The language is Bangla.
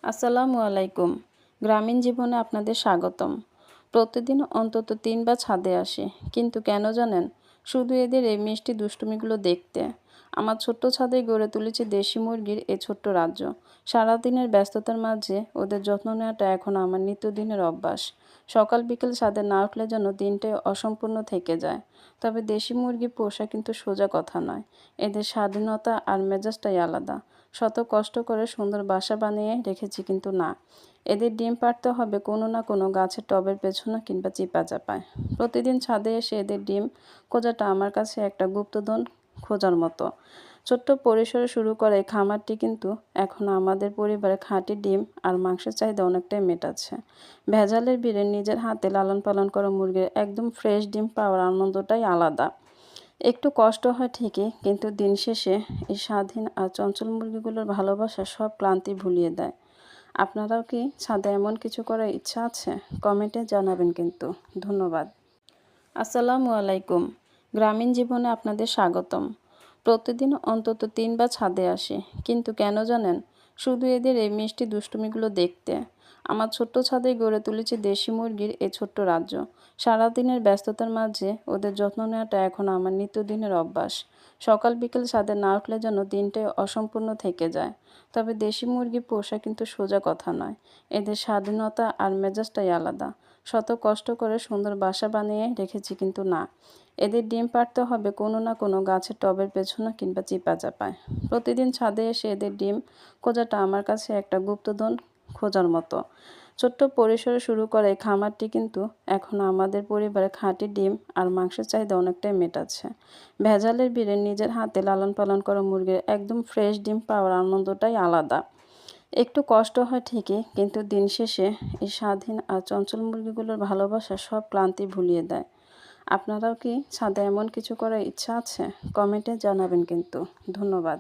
আসসালামু আলাইকুম। গ্রামীণ জীবনে আপনাদের স্বাগতম। প্রতিদিন অন্তত ৩ বার ছাদে আসি, কিন্তু কেন জানেন? শুধু এদের এই মিষ্টি দুষ্টুমিগুলো দেখতে। আমার ছোট্ট ছাদে গড়ে তুলেছি দেশি মুরগির এই ছোট্ট রাজ্য। সারাদিনের ব্যস্ততার মাঝে ওদের যত্ন নেওয়াটা এখন আমার নিত্যদিনের অভ্যাস। সকাল বিকেল ছাদে না উঠলে যেন দিনটাই অসম্পূর্ণ থেকে যায়। তবে দেশি মুরগি পোষা কিন্তু সোজা কথা নয়। এদের স্বাধীনতা আর মেজাজটাই আলাদা। শত কষ্ট করে সুন্দর বাসা বানিয়ে রেখেছি, কিন্তু না, এদের ডিম পাড়তে হবে কোনো না কোনো গাছের টবের পেছনে কিংবা চিপা চাপায়। প্রতিদিন ছাদে এসে এদের ডিম খোঁজাটা আমার কাছে একটা গুপ্তধন খোঁজার মতো। ছোট্ট পরিসরে শুরু করে এই খামারটি কিন্তু এখন আমাদের পরিবারে খাঁটি ডিম আর মাংসের চাহিদা অনেকটাই মেটাচ্ছে। ভেজালের ভিড়ে নিজের হাতে লালন পালন করা মুরগির একদম ফ্রেশ ডিম পাওয়ার আনন্দটাই আলাদা। একটু কষ্ট হয় ঠিকই, কিন্তু দিন শেষে এই স্বাধীন আর চঞ্চল মুরগিগুলোর ভালোবাসা সব ক্লান্তি ভুলিয়ে দেয়। আপনারাও কি ছাদে এমন কিছু করার ইচ্ছা আছে? কমেন্টে জানাবেন কিন্তু। ধন্যবাদ। আসসালামু আলাইকুম। গ্রামীণ জীবনে আপনাদের স্বাগতম। প্রতিদিন অন্তত ৩ বার ছাদে আসি, কিন্তু কেন জানেন? শুধু এদের এই মিষ্টি দুষ্টুমিগুলো দেখতে। আমার ছোট্ট ছাদে গড়ে তুলেছি দেশি মুরগির এই ছোট্ট রাজ্য। সারাদিনের ব্যস্ততার মাঝে ওদের যত্ন নেওয়াটা এখন আমার নিত্যদিনের অভ্যাস। সকাল বিকেল ছাদে না উঠলে যেন দিনটাই অসম্পূর্ণ থেকে যায়। তবে দেশি মুরগি পোষা কিন্তু সোজা কথা নয়। এদের স্বাধীনতা আর মেজাজটাই আলাদা। শত কষ্ট করে সুন্দর বাসা বানিয়ে রেখেছি, কিন্তু না, এদের ডিম পাড়তে হবে কোনো না কোনো গাছের টবের পেছনে কিংবা চিপা চাপায়। প্রতিদিন ছাদে এসে এদের ডিম খোঁজাটা আমার কাছে একটা গুপ্তধন খোঁজার মতো। ছোট্ট পরিসরে শুরু করে এই খামারটি কিন্তু এখন আমাদের পরিবারে খাঁটি ডিম আর মাংসের চাহিদা অনেকটাই মেটাচ্ছে। ভেজালের ভিড়ে নিজের হাতে লালন পালন করা মুরগির একদম ফ্রেশ ডিম পাওয়ার আনন্দটাই আলাদা। একটু কষ্ট হয় ঠিকই, কিন্তু দিন শেষে এই স্বাধীন আর চঞ্চল মুরগিগুলোর ভালোবাসা সব ক্লান্তি ভুলিয়ে দেয়। আপনারাও কি ছাদে এমন কিছু করার ইচ্ছা আছে? কমেন্টে জানাবেন কিন্তু। ধন্যবাদ।